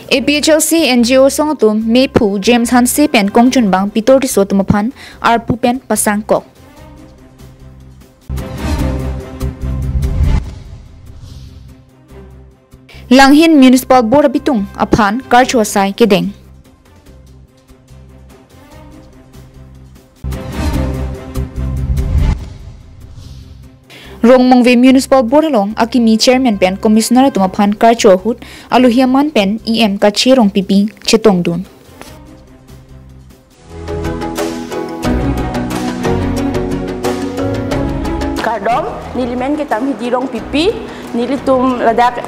APHLC NGO song tum me phu James Hansi pen kongchun bang pitor ti so tum phan ar pu pen pasang kok. Langhin Municipal Board bitung aphan karchwa sai kedeng. Rongmongve Municipal Board along akimi chairman pen commissioner tumaphan karchwa hut aluhiaman pen EM ka chirong pipi chetong dun. Kardom nilimen kita hidirong pipi nilitum ladak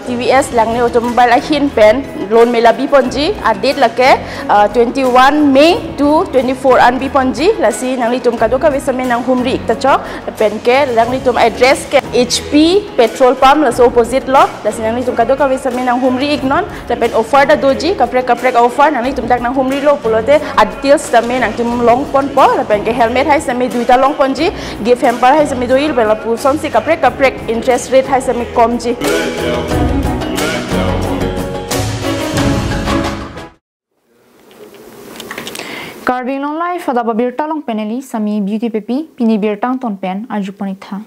TVS lang ni automobile ahin pen loan melabi ponji adit lake 21 Mei to 24 an bi ponji lasi nang litum kadoka besame nang humri tachok pen ke lang litum address ke HP petrol pump laso opposite lo lasi nang litum kadoka besame nang humri ignon pen offer da doji kaprek offer nang litum tak nang humri lo pulote details tame nang tum long pon po pen ke helmet hai same duita long ponji gift hamper hai same doil bela puson si kaprek interest rate hai same komji. KarbiAnglongLIVE ada babirta long peneli sami beauty pepi pini birtang ton pen ajupanik tha.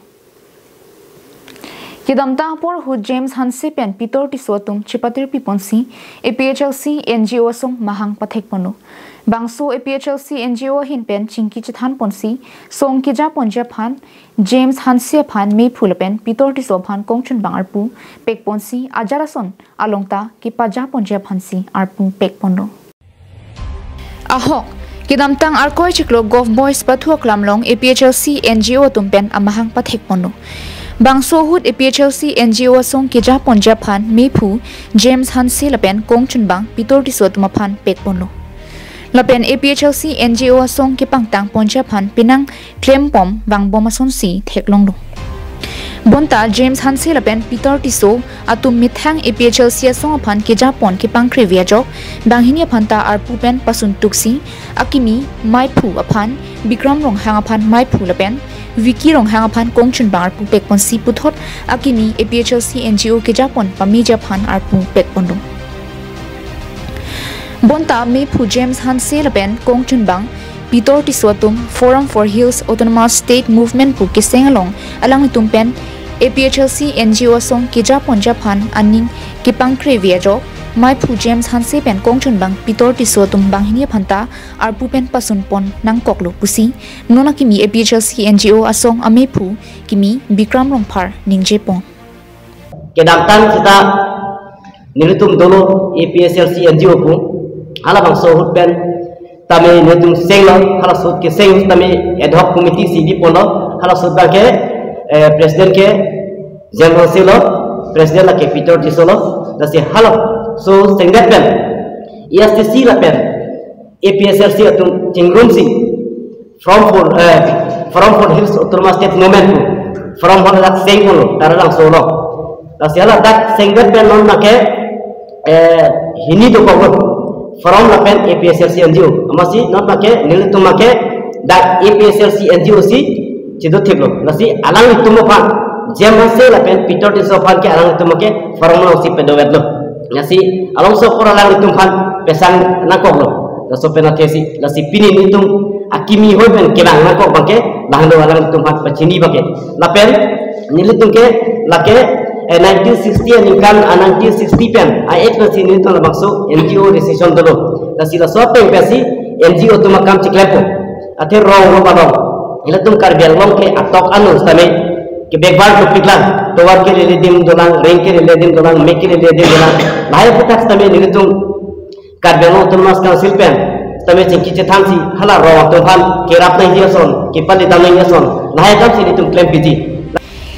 Kidamta por hu James Hansi pen pitor ti sotum chipatir piponsi APHLC NGO song mahang pathek ponu. Bangso APHLC NGO hin pen chingki chithan ponsi song kija ponja phan James Hansi phan me phul pen pitor ti so phan kongchun bangarpu pek ponsi ajarason alongta ki paja ponja phansi arpu pek pondo. Ahok Kidamtang arkoi chiklo golf boys pathuak lamlong APHLC NGO tumpen amahang pathek pondo. Bangso hut APHLC NGO song kija ponja phan me phu James Hansi lapen kongchun bang pitor ti so tuma phan pek pondo. Lapen APHLC NGO song ki pangtang ponja phan pinang claim pom bang bomason si theklong do. Bonta James Hansi lapen pitor ti so atum mithang APHLC song phan kija pon ki pang krevia jok bang hinia phanta arpu pen pasun tuksi akimi mai phu aphan Bikram rong hang aphan mai phu lapen Vicky rong hang aphan kongchun bang arpu pek pon si puthot akimi APHLC NGO kija pon pamija phan arpu pek pondong. Bonta me phu James Hansi lapen kongchun bang pitor ti sotum Forum for Hills Autonomous State Movement pu kiseng alang tumpen APHLC NGO song kija ponja phan aning kipang krevia jo mai phu James Hansi pen kongchun bang pitor ti sotum bang hinia phanta arpu pen pasun pon nang koklo pusi nona kimi APHLC NGO asong ame phu kimi Bikram rongphar ningje pon kedamtan kita nilitum dolo APHLC NGO pu hala bang so hut pen tame netum senglo hala sut ke seng tame ad hoc committee cd pono hala sut ba ke president ke general selo president la ke pitor di solo dasi hala so sengdat pen ESTC la pen APHLC atum tingrum si from for hills autonomous state movement from hon la seng pono taralang solo dasi hala dak sengdat pen non na ke hini do ko from la pen APHLC NGO amasi not make nilitum make that APHLC NGO si chido thiklo nasi alang tumo phan jemase la pen pitor so phan ke alang tumo ke from la si pedowetlo nasi alang so por alang tum phan pesang na koklo so pen athesi nasi pini nitum akimi hoy pen ke bang na kok bangke bahndo alang tum phan pachini bake la pen nilitum ke la ke 1960 and kan 1960 pen I eknasi ni to labakso NGO decision dolo dasila so pen pesi NGO to makam chiklepo athe ro badong ila tum KarbiAnglong ke atok anu stame ke bekbar to piklan to war ke le dim dolang rank ke le dim dolang mek ke le dim dolang lai putak stame ni tum KarbiAnglong to mas council pen stame chiki chethansi hala ro to phan ke rap nai hiason ke pali dam nai hiason lai kam si ni tum claim piji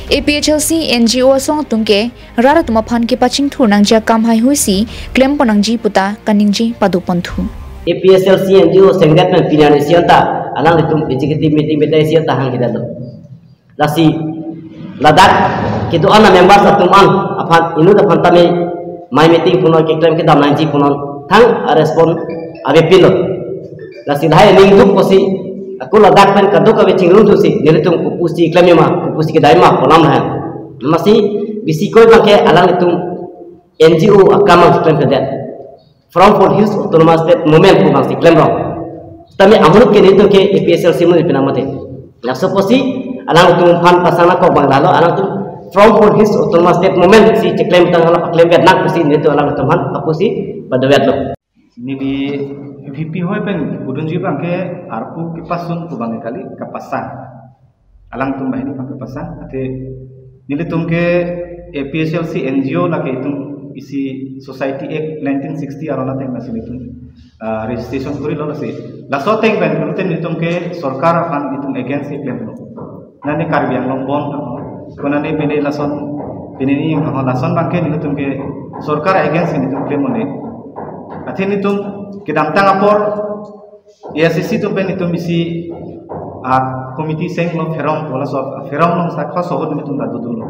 APHLC NGO song tungke rara tuma phan ke paching thur nangja kam hai huisi claim ponangji puta kaningji padu panthu APHLC NGO sengdat pen pinane sianta alang tum executive meeting betai sianta hang hidalo lasi ladak kitu ana members atum an aphan inu da phanta me my meeting puno ke claim ke dam nanji puno thang respond abe pilo lasi dai ning duk posi aku ladak pen kadu ka beching rung tu si nilitum kupusi klamima kupusi ke daima polam ha masih bisi koi bangke alang itum NGO akam claim kedat from for his autonomous state movement ko bang si claim ro tami amul ke nito ke APSLC mo pinamate la suppose alang tum fan pasana ko bang lalo alang tum from for his autonomous state movement si claim tang ala claim bet nak si nito alang tum han apusi pada wet lo ni di VP hoy pen udun ji bang ke arpu ki pasun ko bang kali kapasa alang tum bahini pakai pasang ate nile tum ke APSLC NGO la ke tum isi Society Act 1960 arona teng na sini tum registration kuri lo nasi laso teng ben kuluten nitum ke sarkar akan itum against claim lo nani Karbi Anglong bon kona ne bene lason bene ni ha lason bangke nitum ke sarkar against nitum claim mo ne ate nitum ke damtang apor ASC tum ben nitum isi committee seng lo ferom pola so ferom lo sa kha sohod nitum da dudul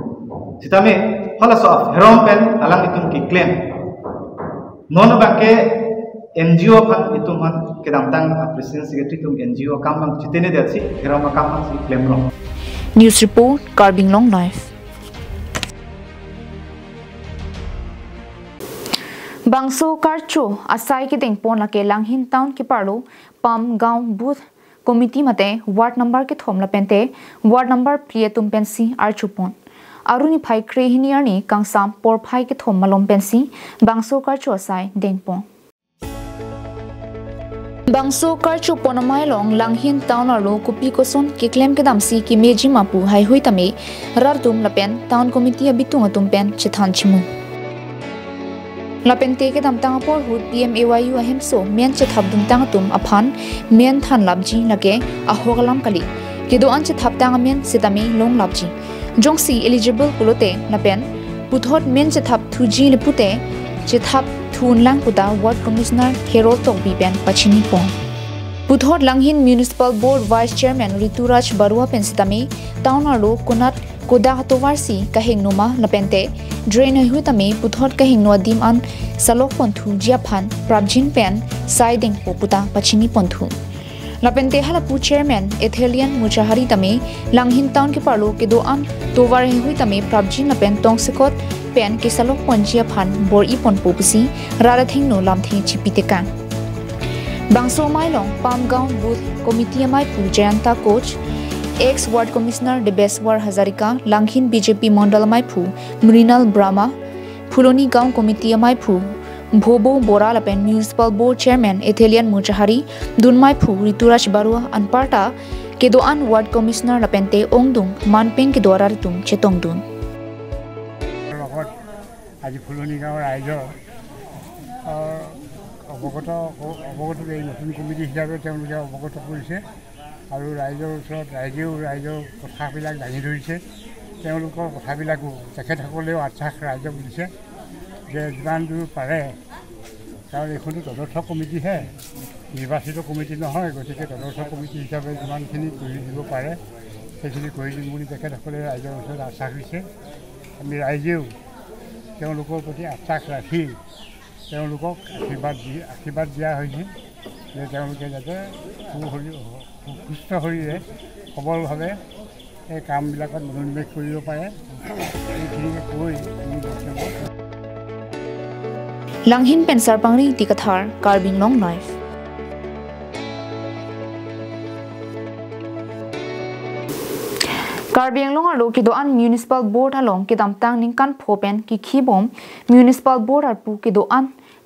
sitame hala so ferom pen alang nitum ki claim non bangke NGO kan itu man kedamtang presiden secretary tum NGO kam bang chitene desi ferom kam bang si claim lo News report KarbiAnglongLIVE. Bangso Karcho asai ki tengpon la ke langhin town ki parlo pam gaon booth committee mate ward number ke thomla pente ward number prietum pensi archupon aruni phai krehiniar ni kangsam por phai ke thom malom pensi bangso Karcho asai dengpon Bangso Karcho ponamai long langhin town aro kupi koson ke claim ke damsi ki meji mapu hai hui tame rardum lapen town committee abitung atum pen chithan chimu lapente ke damtang por hut PMAYU ahemso men chethap dumtang tum aphan men than labji lake ahogalam kali kedo an chethap tang men sitami long labji jongsi eligible kulote lapen puthot men chethap thuji lipute chethap thun lang puta ward commissioner hero tok bi ben pachini pong puthot langhin municipal board vice chairman Rituraj Barua pensitami town aro kunat koda hatowarsi kahing numa lapente drain hu tami puthot kahing no dim an salok ponthu jiaphan prabjin pen siding poputa pachini ponthu lapente halapu chairman Ethelian Mujahari tami langhin town ke parlo ke do an towar hu tami prabjin lapen tong sekot pen ke salok pon jiaphan bor i pon popusi rarathing no lamthing chipiteka bangso mailong pamgaon booth committee mai pu jayanta coach ex ward commissioner Debeswar Hazarika langhin BJP mandal maipu Mrinal Brahma Phuloni gaon committee maipu Bhobo Boral pen municipal board chairman Ethelian Mujahari Dun maipu Rituraj Barua anparta kedoan ward commissioner lapente ongdung manpeng ke dwara tum chetong dun আজি Phuloni gaon raijo অবগত এই নতুন কমিটি হিচাপে তেওঁলোকে অবগত কৰিছে আৰু ৰাইজৰ ওচৰত ৰাইজৰ কথাবিলাক দাঙি ধৰিছে তেওঁলোকৰ কথাবিলাকো তেখেতসকলেও আশ্বাস ৰাইজক দিছে যে যিমান দূৰ পাৰে কাৰণ এইখনো তদৰ্থ কমিটিহে নিৰ্বাচিত কমিটি নহয় গতিকে তদৰ্থ কমিটি হিচাপে যিমানখিনি কৰি দিব পাৰে সেইখিনি কৰি দিম বুলি তেখেতসকলে ৰাইজৰ ওচৰত আশ্বাস দিছে আমি ৰাইজেও তেওঁলোকৰ প্ৰতি আশ্বাস ৰাখি তেওঁলোকক আশীৰ্বাদ দিয়া হৈছে যে তেওঁলোকে যাতে সুস্থ শৰীৰে সবলভাৱে এই কামবিলাকত মনোনিৱেশ কৰিব পাৰে এইখিনিকে কৈ langhin pensar pangri tikathar KarbiAnglongLIVE Karbi Anglong aro ki doan municipal board along ki damtang ningkan phopen ki khibom municipal board arpu ki doan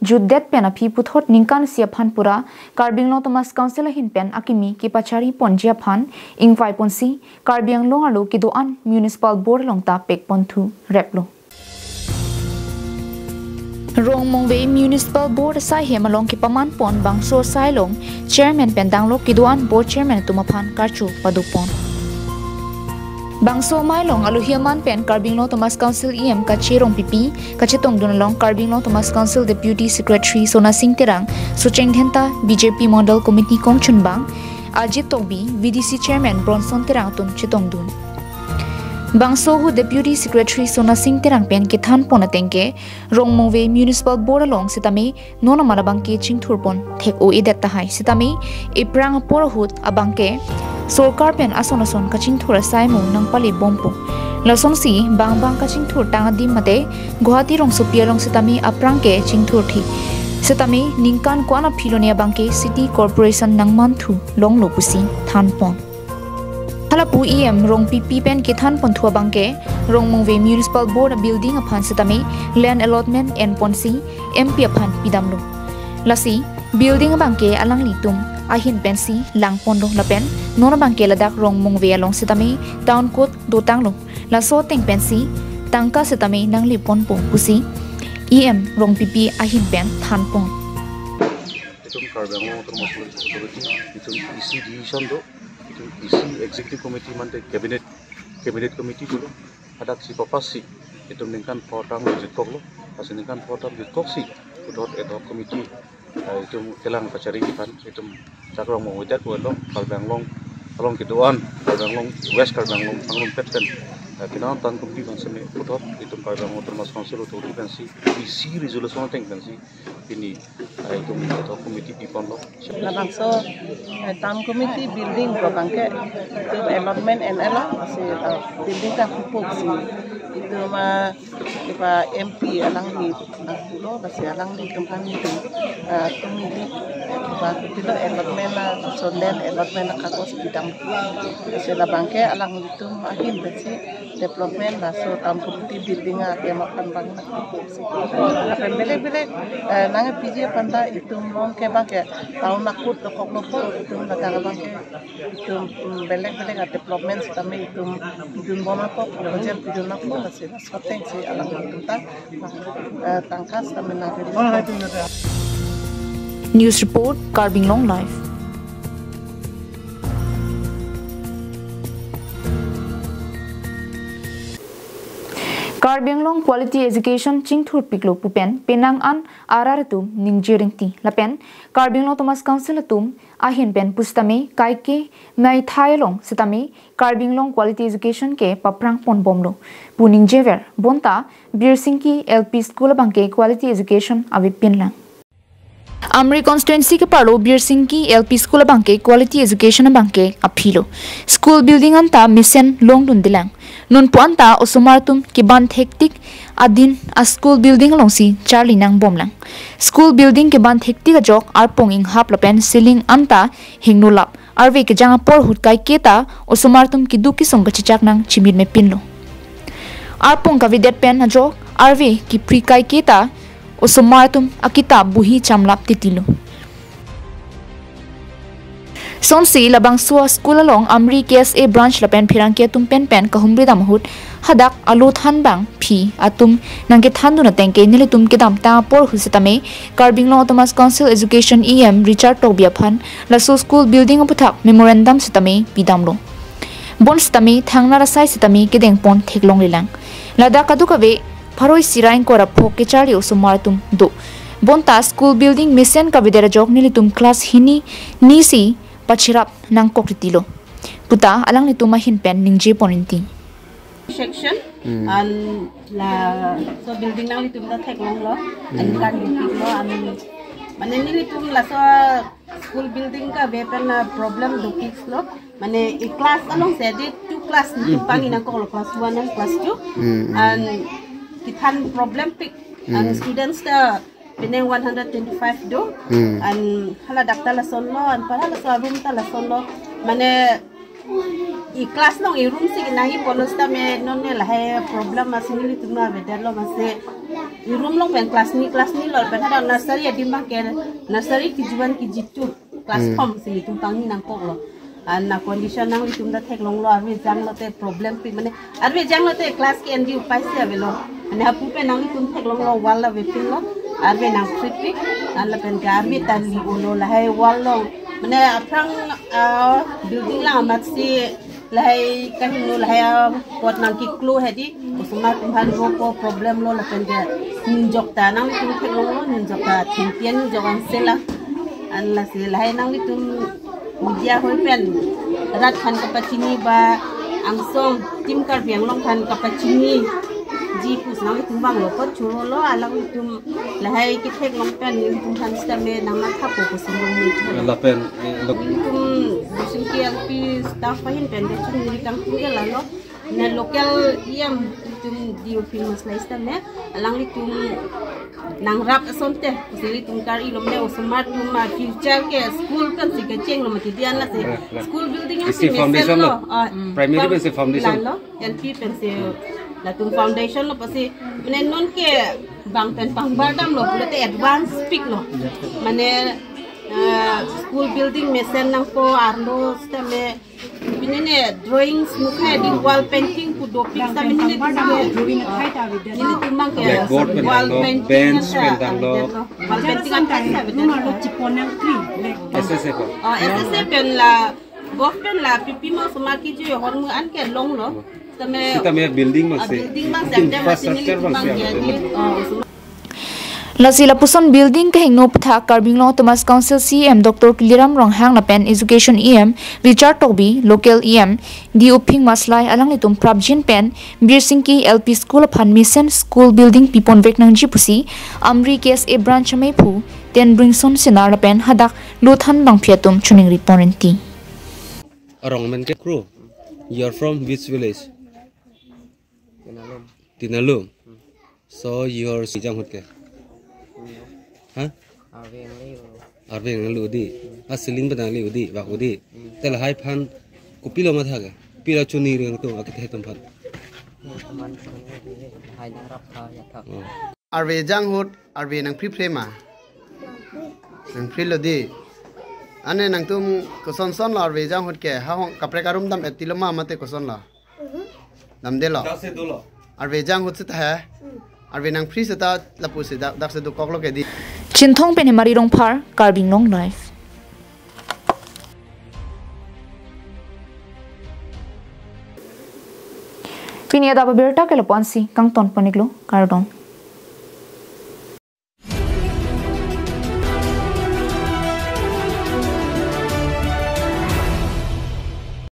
judet pen aphi puthot ningkan siaphan pura Karbi Anglong Thomas Council hin pen akimi ki pachari ponjia phan ingwai ponsi Karbi Anglong aro ki doan municipal board along ta pek ponthu replo Rong Mongwe municipal board sai hemalong ki paman pon bangso sai long chairman pen danglo ki doan board chairman tumaphan karchu padupon Bangso mailong aluhiaman pen Karbi Anglong Thomas Council EM kachirong pipi kachetong dunalong Karbi Anglong Thomas Council Deputy Secretary Sona Singh Terang Sucheng Dhenta BJP Model Committee Kongchun Bang Ajit Tokbi VDC Chairman Bronson Terang tum chetong dun Bangso hu Deputy Secretary Sona Singh Terang pen kithan ponatengke Rong Mongwe Municipal Board along sitame nona malabangke chingthurpon thek o edetta hai sitame iprang porhut abangke Sorkar pen ason kaching thura saimo nang pali bompo lasong si bang kaching thur tang dim mate Guwahati rong supia rong sitami aprang ke ching thur thi Setami ningkan ko ana philonia bangke City Corporation nangman thu long lo pusi than pon. Halapu EM rong PP pen ke than pon thua bangke rong mongve Municipal Board building upon setami land allotment and ponsi MP upon pidamlo. Lasi building bangke alang litum ahin pensi lang pondo lapen nona bangke ladak rong mongve along setami town court dotanglo laso teng pensi tangka setami nang lipon pong pusi EM rong PP ahin pen than pon. Itum KarbiAnglong termasuk authority itum isi decision do itum isi executive committee mante cabinet committee dulu ada si papasi itum ningkan potang jitkok lo pas ningkan potang jitkok si udot ad hoc committee itum kelang pacari ikan itum cakrong mau udat lo KarbiAnglong along kiduan KarbiAnglong West KarbiAnglong Anglong Petpen kena tan kumpi kan seme udot itum KarbiAnglong termasuk council authority kan si isi resolution teng kan si ini itu atau komiti pipon lo. So tam komiti building ko bangke itu allotment and masih building ka pupuk si itu ma ipa MP alang di pulo masih alang di tempat itu komiti ipa itu allotment na so land allotment na kakos bidang masih la bangke alang itu ahin besi development na so tam komiti building yang makan bang na pupuk si apa bele-bele nang PJ panda itu mong ke bangke tahun nakut lokok itu negara bangke itu belek-belek development kami itu bidun bonapo projet bidun napo masih soteng si alam tentang tangkas kami nabi. News report KarbiAnglongLIVE. KarbiAnglong Quality Education Chingthur Piklo Pupen Penang an Araratum Ningjiringti Lapen KarbiAnglong Thomas Council Atum Ahin Ben Pustame Kaike Nai Thailong Sitame KarbiAnglong Quality Education ke Paprang Pon Bomlo Puning Jever Bonta Birsinki LP School Bangke Quality Education Avipinlang Amri constituency ke parlo Birsinki LP School bangke Quality Education bangke aphilo School building anta mission long dun dilang nun puanta osumartum kiban hektik adin a school building longsi charlie nang bomlang school building kiban hektik a jok arpong ing hap lapen ceiling anta hingnulap arve ke janga por hut kai keta osumartum kiduki songga chichak nang chimit me pinlo arpong ka videt pen a jok arve ki pri kai keta osumartum akita buhi chamlap titilo Sonsi labang suwa school along Amri KSA branch lapen phirang ke tum pen kahumri damhut hadak alut han bang phi atum nangke thandu na tengke nile tum ke dam ta por husitame KarbiAnglong Thomas Council Education EM Richard Tobia phan laso school building oputhak memorandum sitame pidamlo bon sitame thangna rasai sitame ke dengpon theklong lilang lada kadukawe pharoi sirain kora phok ke chari osumar tum do bonta school building mission ka videra jok nile tum class hini nisi pachirap nang kokritilo puta alang ni tumahin pen ningje poninti section and la so building nang litum da theklong lo and kan lo and mane ni litum la so school building ka bepen problem do fix lo mane e class along said two class ni pangi nang ko class 1 and class 2 and kithan problem pick and students da Pineng 125 do and hala dakta la sonlo and para la so room ta la sonlo mane i class long i room sig nahi ponosta me nonne la hai problem asini tuma vedalo mase i room long pen class ni lol pen hada nursery adimba ke nursery ki jiban ki jitu class form sini tum tangi nang ko lo and na condition nang tum da thek long lo arwe jang lo te problem pi mane arwe jang lo te class ki endi upai se avelo ane hapu pe nang tum thek long lo wala ve pin lo arbe nang tripik ala pen garbi tan li ulo la hai wallo mane aprang building la matsi la hai kan no la hai pot nang ki klu hedi usuma tumhan ro ko problem lo la pen ga ninjok ta nang tum thek lo ninjok ta champion jogan sela an la se la hai nang tum media hoi pen rat khan kapachini ba angsong tim KarbiAnglong khan kapachini ji pus nang tum bang lo ko churo lo alang tum lahai ki thek long pen tum than stame nang na thapo ko simong ni La pen tum busin ki LP staff pahin pen de chun ni kang tinggal la lo na local iam tum dio film mas la stame alang tum nang rap asonte sili tungkar ilom ne osmart tuma future ke school kan si keceng lo mati dian la si school building yang si foundation lo primary basic foundation lo LP pensi la tung foundation lo pasi mane non ke bang pen pang bardam lo bulate advance speak lo mane school building mesen nang po arlo stame binene drawings mukha di wall painting ku do pic sa binene drawing khai ta video ni timang ke wall painting wall painting an khai sa video lo chipon nang tri sse ko sse pen la gof pen la pipi mo sumar ki jo hor mu an ke long lo tame building ma se infrastructure bang se Lasila puson building ke hingno ptha KarbiAnglong Thomas Council CM Dr. Kiliram Ronghang na pen Education EM Richard Toby local EM di uping maslai alang nitum prabjin pen Birsingki LP School of Mission School Building pipon vek nang jipusi Amri case a branch mai phu ten bringson sinar pen hadak luthan bang phiatum chuning reporenti Arongmen ke crew you are from which village Tinalum so you are sijang hot ke Arve ngalu di asiling badang li udi ba udi tel hai phan kupilo ma thaga pila chuni reng to akithe tom phat Arve jang hot arve nang pri prema nang pri lodi ane nang tum koson son la arve jang hot ke ha hong kapre karum dam etiloma mate koson la dam de la arve jang hot se ta arve nang pri se ta lapu se dak se do koklo ke di Chinthong pen mari rong par KarbiAnglongLIVE Pinia da berta ke lapansi kang ton paniklo kardong